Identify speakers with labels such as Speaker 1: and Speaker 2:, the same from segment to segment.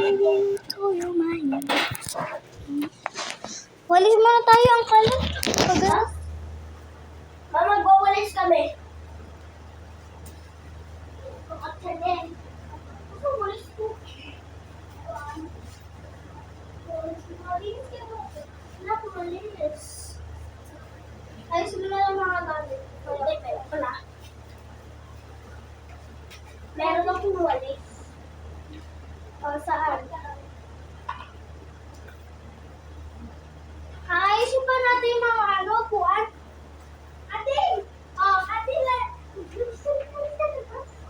Speaker 1: to your mind. Walis muna tayo ang kalat. Pagkas.
Speaker 2: Mama, magwawalis kami. After then, ako walis ko. Wala ko walis. Ayos mo na lang mga gamit. Wala. Meron akong walis. O, saan? Ayusin pa natin yung mga upuan. Ate! Oh, ate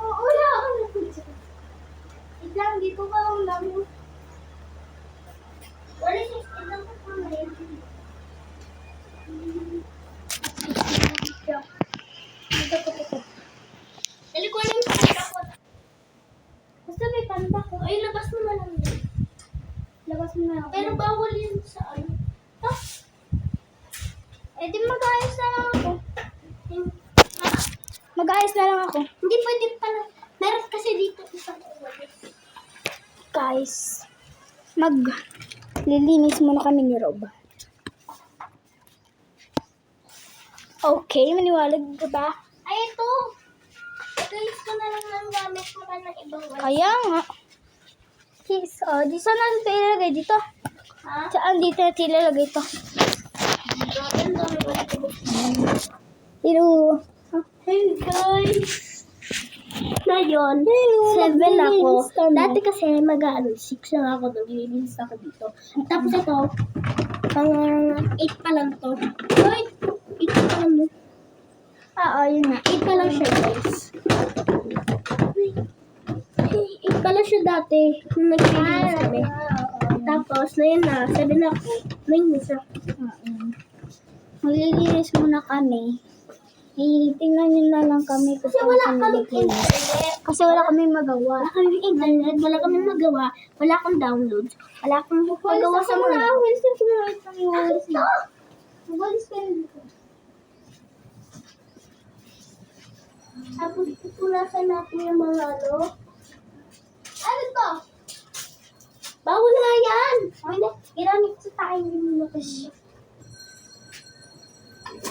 Speaker 2: oh, wala ako na pizza. Itlang, dito ka lang mo. Wala siya, itlang ka pa ngayon. Dito. Dali ko yung panda ko. Basta may panda ko. Ay, labas mo na lang din.
Speaker 1: Labas mo na ako.
Speaker 2: Pero bawal yun sa ano.
Speaker 1: Eh di mag-ayos na lang ako. Mag-ayos na lang ako.
Speaker 2: Hindi pwede pala. Meron kasi dito isang walis.
Speaker 1: Guys, maglilinis muna kami ni Rob. Okay, maniwalag ka ba?
Speaker 2: Ay, ito. Guys, ko na lang ng gamit mo ka ng ibang walis.
Speaker 1: Kaya nga. Yes, di saan natin ito ilalagay dito?
Speaker 2: Ha?
Speaker 1: Saan dito natin ilalagay ito?
Speaker 2: Ang dami walis.
Speaker 1: Hello.
Speaker 2: Hey guys! Ngayon,
Speaker 1: Hello,
Speaker 2: 7 ako.
Speaker 1: maglilinis kami.
Speaker 2: Dati kasi 6 lang ako, naglilinis ako dito. Tapos ito, pang 8 pa lang to. Ay, 8 pa lang no?
Speaker 1: Yun nga.
Speaker 2: 8 pa lang siya guys. 8 pa lang siya dati, nung naglilinis kami. Tapos, na yun na, 7 ako, 9 na siya.
Speaker 1: Maglilinis muna kami. Tingnan nyo na lang kami kung
Speaker 2: Kasi
Speaker 1: paano
Speaker 2: wala
Speaker 1: kami
Speaker 2: kami
Speaker 1: maglilinis.
Speaker 2: internet.
Speaker 1: Kasi wala kami magawa.
Speaker 2: Wala kami internet, wala kami magawa, wala akong downloads, wala akong magawa sa mga...
Speaker 1: Wilson, kumawit kami. Walis na.
Speaker 2: Walis ka rin dito. Tapos pupunasan natin yung mga ano. Ano to? Bawal nga yan! Hindi, iramit sa tayo yung mga kasi.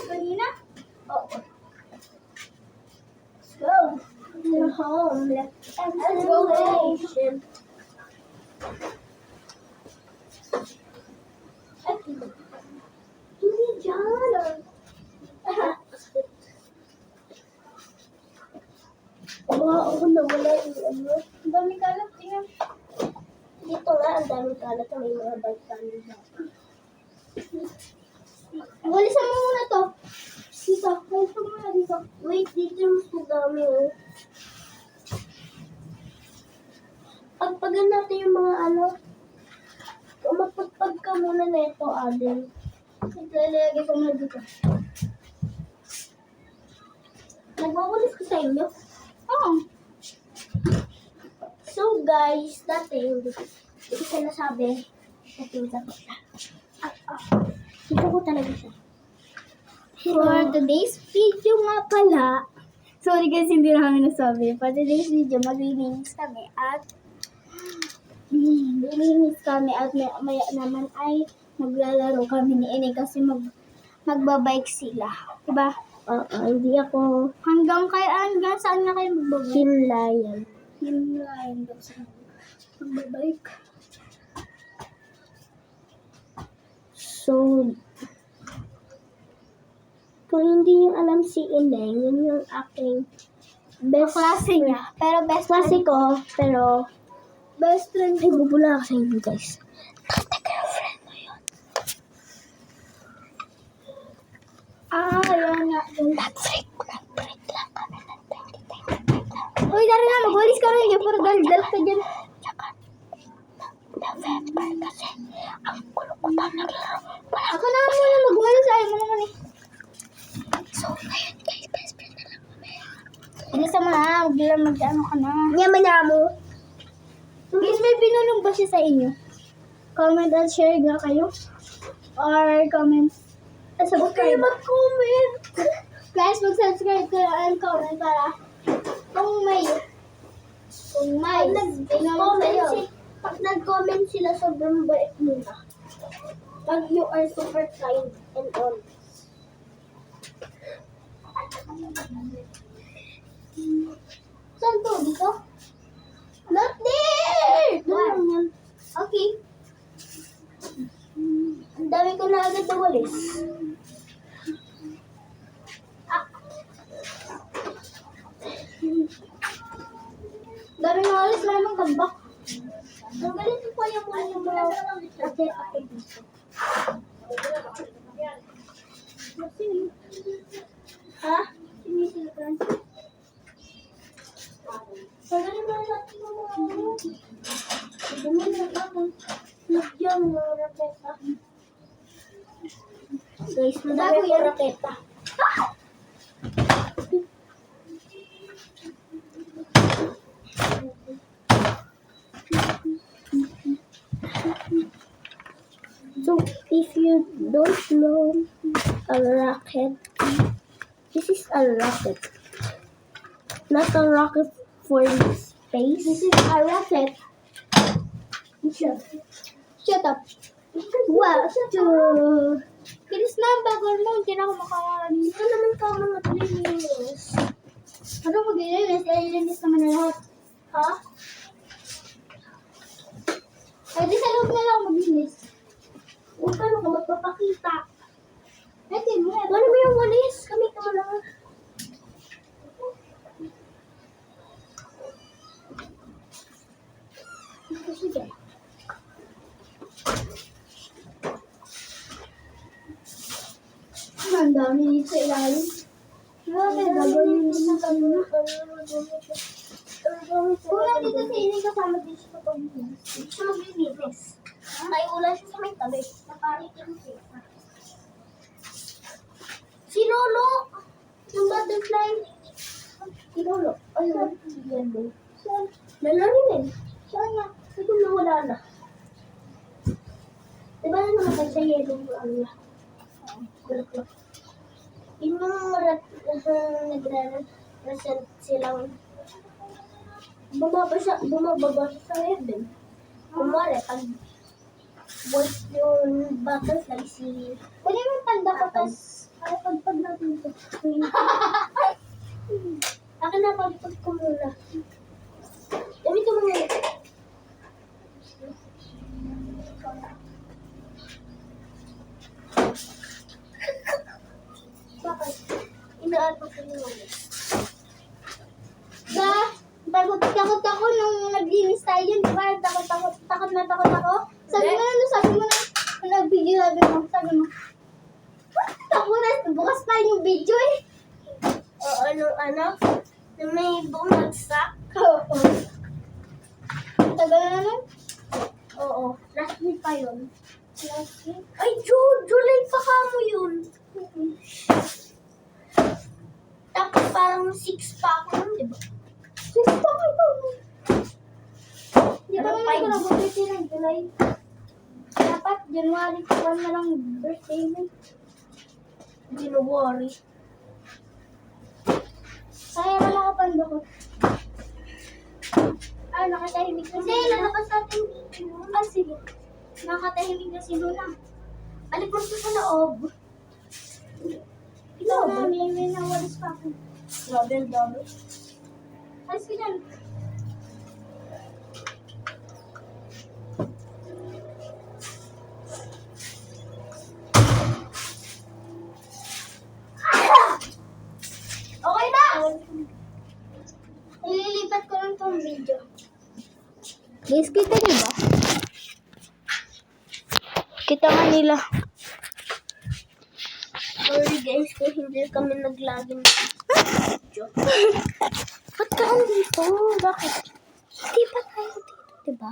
Speaker 1: Kanina?
Speaker 2: Oo. Let's go. We're home. Let's go. Nation. Hindi dyan. Wow, nawala yung ano.
Speaker 1: Ang dami kalat. Tingnan.
Speaker 2: Dito nga, ang daming kalat na may mga balkanin na.
Speaker 1: Walisan mo muna to. Dito. Walisan mo muna dito.
Speaker 2: Wait, dito yung mas dami oh. Pagpagan natin yung mga ano. Magpagpag ka muna na ito, Adel.
Speaker 1: Ilalagay ko muna dito.
Speaker 2: Nagwawalis ko sa inyo.
Speaker 1: Oo.
Speaker 2: So guys, dati hindi ko siya nasabi. Nakita ko siya. Dito ko talaga siya.
Speaker 1: For today's video nga pala, sorry guys, hindi namin nasabi. For today's video, maglilinis kami at maya naman ay maglalaro kami ni Ine kasi magbabike sila. Diba?
Speaker 2: Hindi ako
Speaker 1: Hanggang saan nga kayo magbabike?
Speaker 2: Team Lion.
Speaker 1: Yun nga, yun daw sa magbabike.
Speaker 2: So, kung hindi yung alam si Ineng, yun yung aking best
Speaker 1: Klase niya. Pero best
Speaker 2: klase
Speaker 1: friend.
Speaker 2: ko, pero
Speaker 1: Best friend.
Speaker 2: ay, bubula ako sa inyo guys. Tata girlfriend mo yun.
Speaker 1: Yan nga.
Speaker 2: Nag-break lang kami ng 20
Speaker 1: Uy, dari na, magwalis ka rin. Puro dal-dal ka dyan.
Speaker 2: Tsaka, November kasi, ang gulo ko pa naglaro.
Speaker 1: Ako na muna magwalis. Ayaw mo naman eh.
Speaker 2: So, ngayon guys, best friend na lang kami.
Speaker 1: Hindi sa mga, mag-ano ka na.
Speaker 2: Yaman mo.
Speaker 1: Guys, may binulong ba siya sa inyo? Comment and share nga kayo. Or comment.
Speaker 2: Huwag kayo mag-comment.
Speaker 1: Guys, mag-subscribe kayo and comment para kung may
Speaker 2: Pag
Speaker 1: comment
Speaker 2: nag-comment
Speaker 1: kayo.
Speaker 2: Pag nag-comment sila, sobrang bait nila. Pag you are super kind and all. Saan to? Dito? Not there! Doon lang yan. Okay. Ang dami ko na agad na walis. Ah. Dami na walis, wala nang gambak. Ang ganito po yung mga ate dito. Ha? Sinisilipan. Sagali mo natin yung mga ano. Dumi na ako. Nagyan mo raketa. Guys, madami yung raketa. So, if you don't know a rocket, this is a rocket. Not a rocket for space. This is a rocket. Shut up. What?
Speaker 1: Kilis na ang bagal mo, hindi na ako makakalinis.
Speaker 2: Ito naman ka mga plinis.
Speaker 1: Ano mag-ilinis? Ilinis naman na lahat.
Speaker 2: Ha?
Speaker 1: Ay, di sa loob na lang ako mag-ilinis.
Speaker 2: Huwag ka nung magpapakita.
Speaker 1: Ito mo,
Speaker 2: Wala mo yung walis. Kami ka mo lang. Sige.
Speaker 1: ang dami dito sa ilalim. Grabe, gagawin mo na kami na. Kung nandito sa inyo, kasama din siya kapag
Speaker 2: Hindi siya maglilinis. Ay, wala siya sa may tabi. Naparitin siya. Si Lolo! Yung butterfly. Si Lolo. Ayun. Yellow. Saan? Nalarin eh. Saan nga? Ito nawala na. Diba na naman sa yellow yung ano na? Bulaklak. Yung mga nagre-resent silang bumaba siya sa heaven. Kumari, pag white yung butterfly si...
Speaker 1: Pwede mo panda ko, tas pagpag natin ito.
Speaker 2: Akin na pagpag ko muna. Gamitin mo muna. Bakit? Inaalpa ko yung ulit.
Speaker 1: Takot ako nung naglinis tayo yun, di ba? Takot na ako. Sabi mo na, nung nag-video sabi mo, takot na, bukas pa yung video eh.
Speaker 2: Oo, ano? Na may bumagsak?
Speaker 1: Oo. Tagal na nun?
Speaker 2: Oo. Last week pa yun.
Speaker 1: Last week.
Speaker 2: Ay, July pa ka mo yun. Tapos parang 6 pa ako nun, di ba?
Speaker 1: Gusto ko ito. Di ba
Speaker 2: Ano,
Speaker 1: naman ko
Speaker 2: 5?
Speaker 1: lang birthday ng July? Dapat January 1 na lang birthday mo.
Speaker 2: Hindi na worry.
Speaker 1: Kaya wala ka pandukot. Ay, nakatahimik na
Speaker 2: Hindi, lalabas natin dito.
Speaker 1: Ah, sige. Nakatahimik na si Luna.
Speaker 2: Balik mo sa loob.
Speaker 1: Ito na, may nawalis pa ako.
Speaker 2: Grabe, ang dami.
Speaker 1: Alis ka dyan.
Speaker 2: Okay na!
Speaker 1: Ililipat ko lang itong video. Guys, kita niyo ba? Kita nga nila.
Speaker 2: Sorry guys, kung hindi kami naglaging video. Ba't ka andito? Bakit?
Speaker 1: Hindi pa tayo dito, diba?